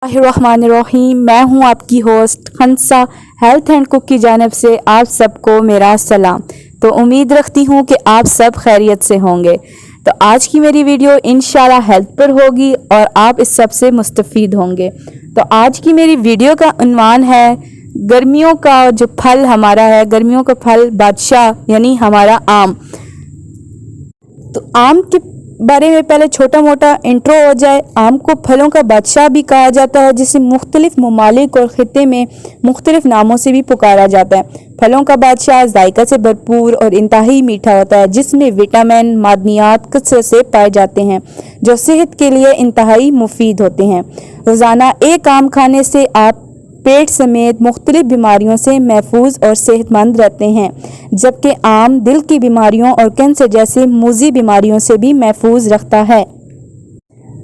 बिस्मिल्लाहिर्रहमानिर्रहीम। मैं हूं आपकी host Khansa health and cook की जानिब से आप सबको मेरा सलाम। तो उम्मीद रखती हूं कि आप सब खैरियत से होंगे। तो आज की मेरी वीडियो इंशाल्लाह हेल्थ पर होगी और आप इस सब से मुस्तफ़ीद होंगे। तो आज की मेरी वीडियो का उन्वान है गर्मियों का जो फल हमारा है, गर्मियों का फल बादशाह यानी हमारा आम। तो आम के बारे में पहले छोटा मोटा इंट्रो हो जाए। आम को फलों का बादशाह भी कहा जाता है, जिसे मुख्तलिफ ममालिक और खित्ते में मुख्तलिफ नामों से भी पुकारा जाता है। फलों का बादशाह जायका से भरपूर और इंतहाई मीठा होता है, जिसमें विटामिन मादनियात कसरत से पाए जाते हैं जो सेहत के लिए इंतहाई मुफीद होते हैं। रोज़ाना एक आम खाने से आप पेट समेत मुख्तलिफ बीमारियों से महफूज और सेहतमंद रहते हैं, जबकि आम दिल की बीमारियों और कैंसर जैसे मूजी बीमारियों से भी महफूज रखता है।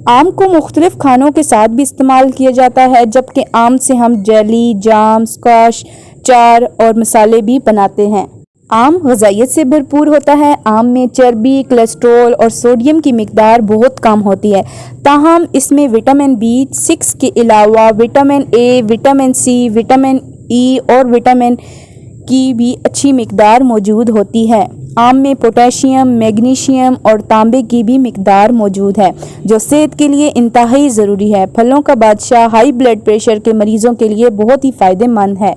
आम को मुख्तलिफ खानों के साथ भी इस्तेमाल किया जाता है, जबकि आम से हम जेली, जाम, स्क्वाश, चार और मसाले भी बनाते हैं। आम ग़िज़ाइयत से भरपूर होता है। आम में चर्बी, कोलेस्ट्रॉल और सोडियम की मिकदार बहुत कम होती है, ताहम इसमें विटामिन B6 के अलावा vitamin A, vitamin C, vitamin E और विटामिन की भी अच्छी मिकदार मौजूद होती है। आम में पोटेशियम, मैग्नीशियम और तांबे की भी मिकदार मौजूद है, जो सेहत के लिए इंतहाई ज़रूरी है। फलों का बादशाह हाई ब्लड प्रेशर के मरीज़ों के लिए बहुत ही फ़ायदेमंद है।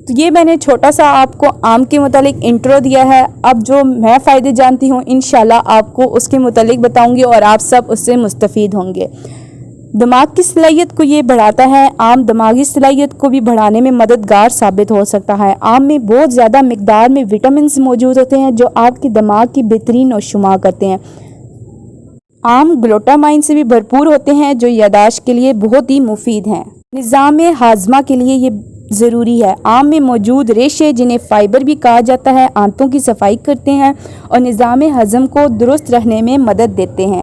तो ये मैंने छोटा सा आपको आम के मुतालिक इंट्रो दिया है। अब जो मैं फ़ायदे जानती हूँ इंशाल्लाह आपको उसके मुतालिक बताऊँगी और आप सब उससे मुस्तफ़ीद होंगे। दिमाग की सलाहियत को ये बढ़ाता है। आम दिमागी सलाहियत को भी बढ़ाने में मददगार साबित हो सकता है। आम में बहुत ज़्यादा मिकदार में विटामिन मौजूद होते हैं, जो आपके दिमाग की बेहतरीन नौशुमा करते हैं। आम ग्लूटामाइन से भी भरपूर होते हैं, जो यादाश्त के लिए बहुत ही मुफीद हैं। निज़ाम हाजमा के लिए ये ज़रूरी है। आम में मौजूद रेशे, जिन्हें फाइबर भी कहा जाता है, आंतों की सफाई करते हैं और निज़ाम हज़म को दुरुस्त रखने में मदद देते हैं।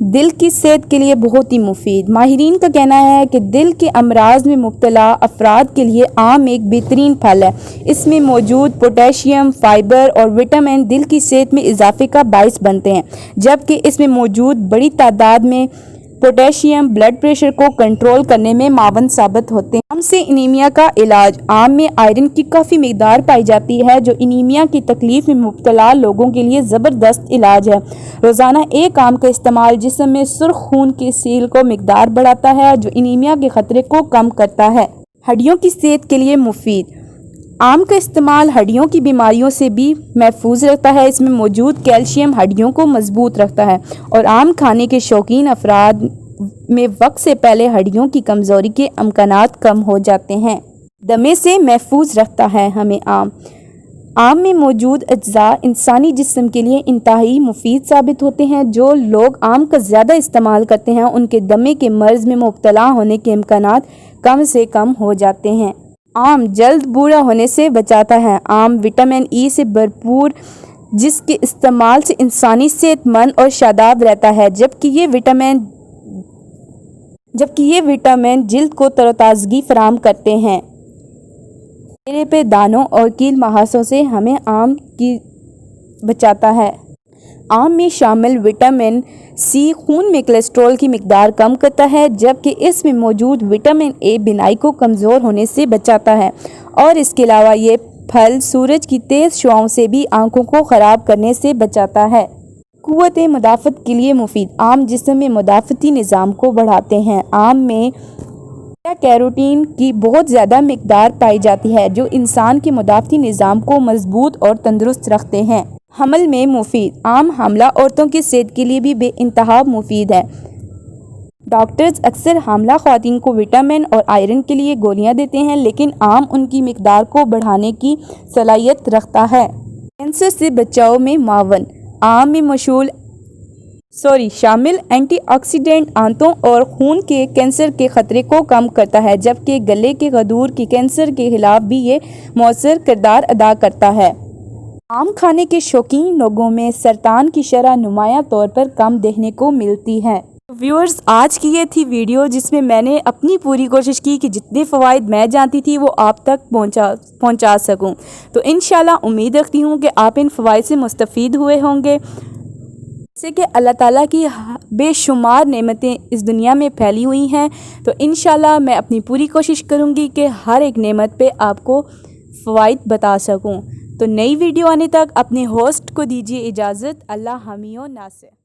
दिल की सेहत के लिए बहुत ही मुफीद। माहिरीन का कहना है कि दिल के अमराज में मुब्तला अफराद के लिए आम एक बेहतरीन फल है। इसमें मौजूद पोटेशियम, फाइबर और विटामिन दिल की सेहत में इजाफे का बाइस बनते हैं, जबकि इसमें मौजूद बड़ी तादाद में पोटेशियम ब्लड प्रेशर को कंट्रोल करने में मावन साबित होते हैं। आम से एनीमिया का इलाज। आम में आयरन की काफ़ी मिकदार पाई जाती है, जो एनीमिया की तकलीफ में मुब्तला लोगों के लिए ज़बरदस्त इलाज है। रोज़ाना एक आम का इस्तेमाल जिस्म में सुर्ख खून की सील को मिकदार बढ़ाता है, जो एनीमिया के ख़तरे को कम करता है। हड्डियों की सेहत के लिए मुफीद। आम का इस्तेमाल हड्डियों की बीमारियों से भी महफूज रखता है। इसमें मौजूद कैल्शियम हड्डियों को मजबूत रखता है और आम खाने के शौकीन अफराद में वक्त से पहले हड्डियों की कमज़ोरी के अमकानात कम हो जाते हैं। दमे से महफूज रखता है हमें आम में मौजूद अज्जा इंसानी जिस्म के लिए इंतहाई मुफीद साबित होते हैं। जो लोग आम का ज़्यादा इस्तेमाल करते हैं, उनके दमे के मर्ज़ में मुब्तला होने के अमकानात कम से कम हो जाते हैं। आम जल्द बूढ़ा होने से बचाता है। आम विटामिन E से भरपूर, जिसके इस्तेमाल से इंसानी सेहतमंद और शादाब रहता है, जबकि ये विटामिन जिल्द को तरोताज़गी फराहम करते हैं। चेहरे पे दानों और कील महासों से हमें आम की बचाता है। आम में शामिल विटामिन C खून में कोलेस्ट्रॉल की मिकदार कम करता है, जबकि इसमें मौजूद विटामिन A बिनाई को कमज़ोर होने से बचाता है। और इसके अलावा ये फल सूरज की तेज़ शुआओं से भी आंखों को ख़राब करने से बचाता है। क़ुव्वत मुदाफ़त के लिए मुफीद। आम जिस्म में मुदाफ़ती निज़ाम को बढ़ाते हैं। आम में कैरोटीन की बहुत ज़्यादा मिकदार पाई जाती है, जो इंसान के मुदाफ़ती निज़ाम को मजबूत और तंदुरुस्त रखते हैं। हमल में मुफीद। आम हामला औरतों की सेहत के लिए भी बेइंतहा मुफीद है। डॉक्टर्स अक्सर हामला ख़वातीन को विटामिन और आयरन के लिए गोलियां देते हैं, लेकिन आम उनकी मिकदार को बढ़ाने की सलाहियत रखता है। कैंसर से बचाव में मावन। आम में शामिल एंटीऑक्सीडेंट आंतों और खून के कैंसर के ख़तरे को कम करता है, जबकि गले के गदूर के कैंसर के खिलाफ भी ये मौसर किरदार अदा करता है। आम खाने के शौकीन लोगों में सरतान की शरह नुमाया तौर पर कम देखने को मिलती है। व्यूअर्स, आज की ये थी वीडियो, जिसमें मैंने अपनी पूरी कोशिश की कि जितने फ़वाइद मैं जानती थी वो आप तक पहुंचा सकूं। तो इंशाल्लाह उम्मीद रखती हूं कि आप इन फ़वाइद से मुस्तफ़ीद हुए होंगे। جیسے کہ اللہ تعالیٰ کی بے شمار نعمتیں اس دنیا میں پھیلی ہوئی ہیں، تو انشاءاللہ میں اپنی پوری کوشش کروں گی کہ ہر ایک نعمت پہ آپ کو فوائد بتا سکوں۔ تو نئی ویڈیو آنے تک اپنے ہوسٹ کو دیجیے اجازت۔ اللہ حامی و ناصر۔